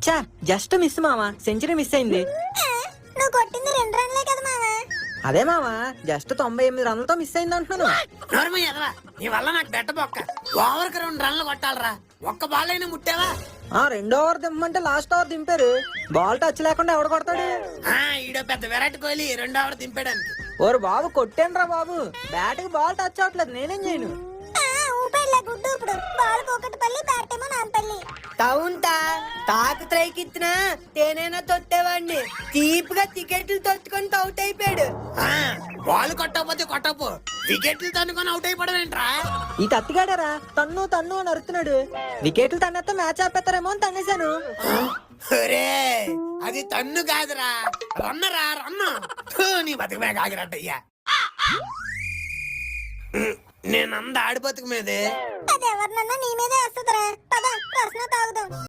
చా just miss మావా, century miss అయింది. నువ్వు కొట్టింది 2 రన్లే కదా మావా. అదే మావా, జస్ట్ 98 రన్లతో మిస్ అయింది అంటున్నాను. నీ వల్ల నాకు బెట్ట బొక్క. ఓవర్కి 2 రన్లు కొట్టాలరా, ఒక్క బాల్ అయినా ముట్టావా? రెండో ఓవర్ దింపమంటే లాస్ట్ ఓవర్ దింపారు. బాల్ టచ్ లేకుండా ఎవడు కొడతాడు? ఈడో పెద్ద విరాట్ కోహ్లీ 2 ఓవర్ దింపడానికి. ఓరు బాబు, కొట్టాను రా బాబు, బ్యాట్ కి బాల్ టచ్ అవట్లేదు, నేనేం చేయను. ఊపేళ్ళ గుడ్డు ఇప్పుడు బాల్ కోకటపల్లి, బ్యాట్ ఏమో నాంపల్లి. తౌంతా తాకు త్రైకిత్తిన తేనైనా తొట్టేవాడిని, తీపిగా టికెట్లు తొట్టుకొని అవుట్ అయిపోయాడు. బాల్ కొట్టకపోతే కొట్టపు, వికెట్లు తన్నుకొని అవుట్ అయిపోవడం ఏంట్రా? ఈ తత్తిగాడారా తన్ను తన్ను అని అరుతున్నాడు. వికెట్లు తన్నేస్తే మ్యాచ్ ఆపేస్తారేమో అని తన్నేశాను. అది తన్ను కాదురా, రన్నరా రన్ను. నీ బతుకుమే కాగిరట్టయ్యా. నేనంద ఆడిపోతుకు మీదే. అది ఎవరినన్నా నీ మీదే వస్తుందిరా. పద, రసన తాగుదాం.